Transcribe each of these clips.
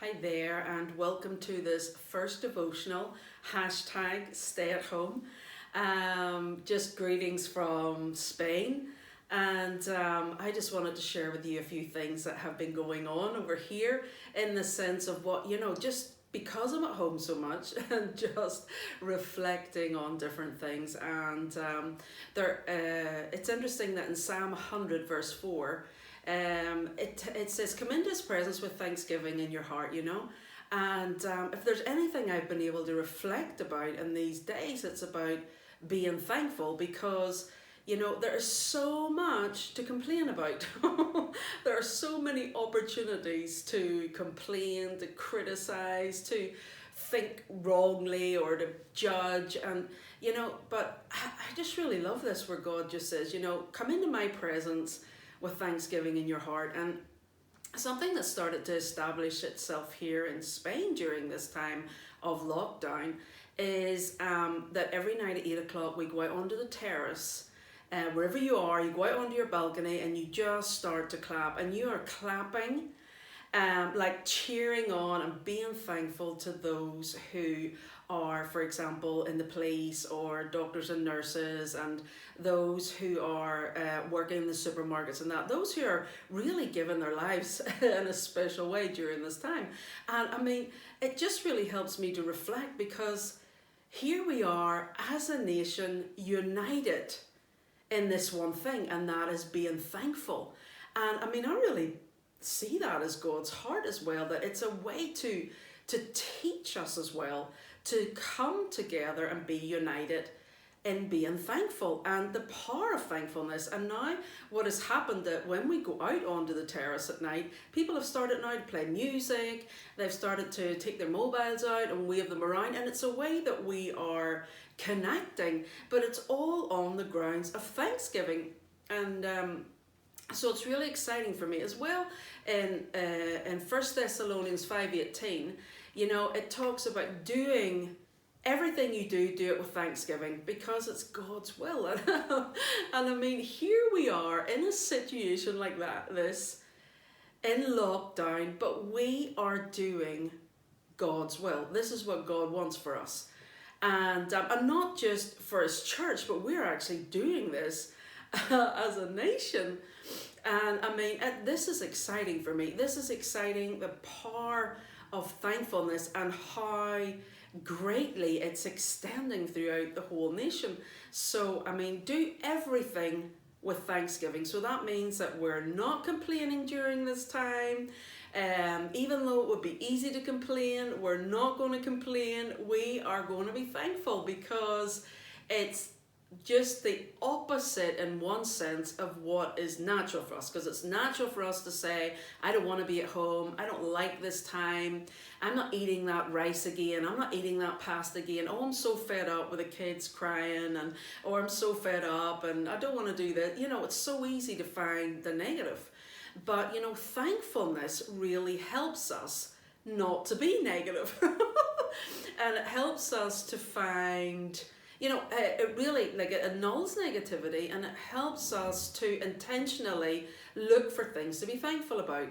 Hi there, and welcome to this first devotional, hashtag stay at home. Just greetings from Spain. And I just wanted to share with you a few things that have been going on over here in the sense of what, just because I'm at home so much and just reflecting on different things. And it's interesting that in Psalm 100, verse 4, it says, come into his presence with thanksgiving in your heart, And if there's anything I've been able to reflect about in these days, it's about being thankful because, there is so much to complain about. There are so many opportunities to complain, to criticize, to think wrongly or to judge. And, but I just really love this where God just says, come into my presence with thanksgiving in your heart. And something that started to establish itself here in Spain during this time of lockdown is that every night at 8 o'clock we go out onto the terrace. Wherever you are, you go out onto your balcony and you just start to clap, and you are clapping, like cheering on and being thankful to those who are, for example, in the police or doctors and nurses, and those who are working in the supermarkets and that, those who are really giving their lives in a special way during this time. And I mean, it just really helps me to reflect because here we are as a nation united in this one thing, and that is being thankful. And I mean, I really see that as God's heart as well, that it's a way to teach us as well to come together and be united in being thankful and the power of thankfulness. And now what has happened that when we go out onto the terrace at night, people have started now to play music, they've started to take their mobiles out and wave them around, and it's a way that we are connecting, but it's all on the grounds of thanksgiving. And so it's really exciting for me as well. In 1 Thessalonians 5:18, it talks about doing everything you do it with thanksgiving because it's God's will. And I mean, here we are in a situation like this in lockdown, but we are doing God's will. This is what God wants for us. And not just for his church, but we're actually doing this as a nation. And I mean, this is exciting for me. This is exciting, the power of thankfulness and how greatly it's extending throughout the whole nation. So, I mean, do everything with thanksgiving. So that means that we're not complaining during this time. Even though it would be easy to complain, we're not going to complain. We are going to be thankful because it's just the opposite in one sense of what is natural for us, because it's natural for us to say, I don't want to be at home, I don't like this time, I'm not eating that rice again, I'm not eating that pasta again, oh, I'm so fed up with the kids crying, and or I'm so fed up and I don't want to do that. It's so easy to find the negative, but thankfulness really helps us not to be negative. And it helps us to find, it really, it annuls negativity, and it helps us to intentionally look for things to be thankful about.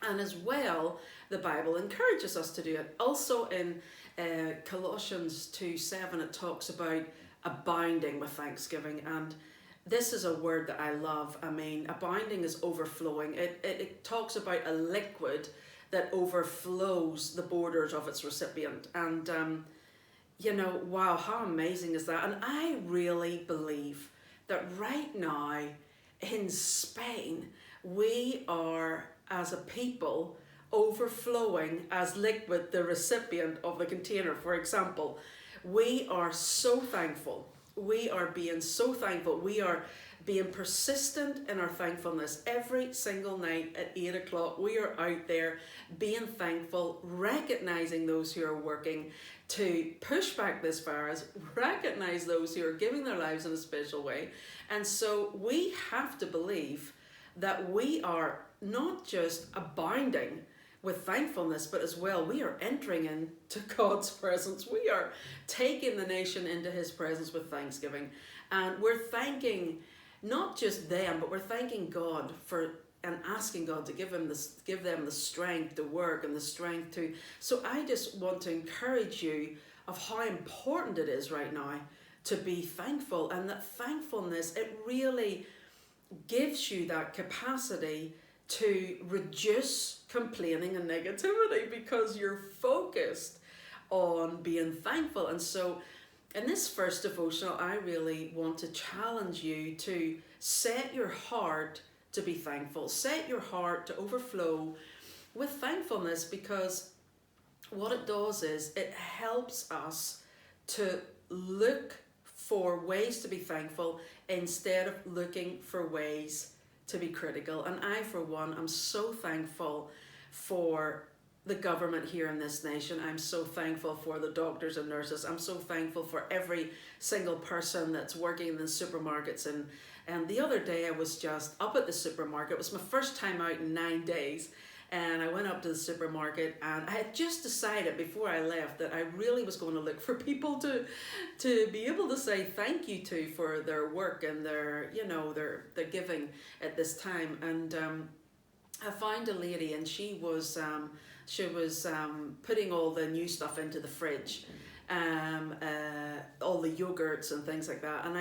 And as well, the Bible encourages us to do it. Also in Colossians 2:7, it talks about abounding with thanksgiving. And this is a word that I love. I mean, abounding is overflowing. It talks about a liquid that overflows the borders of its recipient. And wow, how amazing is that? And I really believe that right now in Spain, we are, as a people, overflowing as liquid, the recipient of the container, for example. We are so thankful. We are being so thankful. We are being persistent in our thankfulness every single night at 8 o'clock. We are out there being thankful, recognizing those who are working to push back this virus, recognize those who are giving their lives in a special way. And so we have to believe that we are not just abounding with thankfulness, but as well we are entering into God's presence. We are taking the nation into his presence with thanksgiving. And we're thanking not just them, but we're thanking God for and asking God to give them the strength to work and the strength to. So I just want to encourage you of how important it is right now to be thankful, and that thankfulness, it really gives you that capacity to reduce complaining and negativity because you're focused on being thankful. And so in this first devotional, I really want to challenge you to set your heart to be thankful. Set your heart to overflow with thankfulness, because what it does is it helps us to look for ways to be thankful instead of looking for ways to be critical. And I, for one, am so thankful for the government here in this nation. I'm so thankful for the doctors and nurses. I'm so thankful for every single person that's working in the supermarkets. And the other day I was just up at the supermarket. It was my first time out in 9 days. And I went up to the supermarket, and I had just decided before I left that I really was going to look for people to be able to say thank you to for their work and their giving at this time. And I found a lady, and she was putting all the new stuff into the fridge, all the yogurts and things like that. And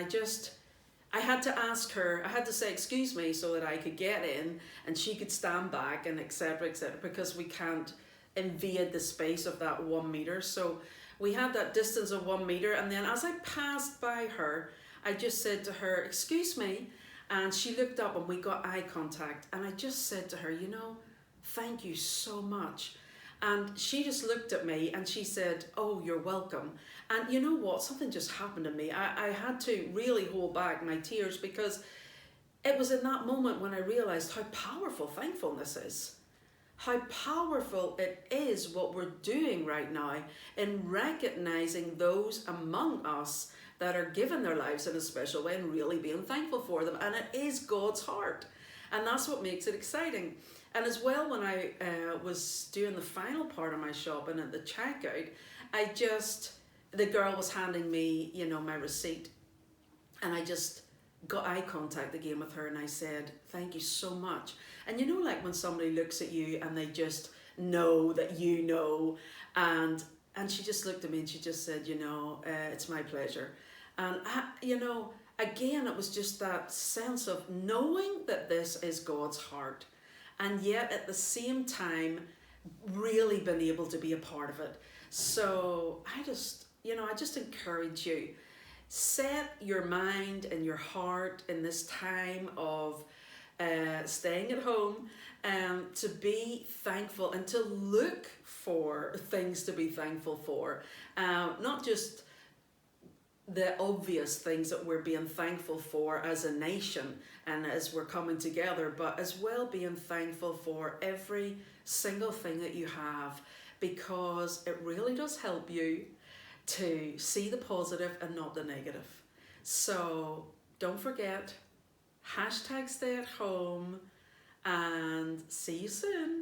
I had to ask her, I had to say, excuse me, so that I could get in and she could stand back, and etc., because we can't invade the space of that 1 meter. So we had that distance of 1 meter. And then as I passed by her, I just said to her, excuse me. And she looked up and we got eye contact. And I just said to her, thank you so much. And she just looked at me and she said, oh, you're welcome. And you know what? Something just happened to me. I had to really hold back my tears, because it was in that moment when I realized how powerful thankfulness is. How powerful it is what we're doing right now in recognizing those among us that are giving their lives in a special way and really being thankful for them. And it is God's heart. And that's what makes it exciting. And as well, when I was doing the final part of my shopping at the checkout, the girl was handing me, my receipt. And I just got eye contact again with her, and I said, thank you so much. And like when somebody looks at you and they just know that and she just looked at me and she just said, it's my pleasure. And, again, it was just that sense of knowing that this is God's heart, and yet at the same time, really been able to be a part of it. So I just encourage you, set your mind and your heart in this time of staying at home, to be thankful and to look for things to be thankful for. Not just the obvious things that we're being thankful for as a nation and as we're coming together, but as well being thankful for every single thing that you have, because it really does help you to see the positive and not the negative. So don't forget, #stay at home, and see you soon.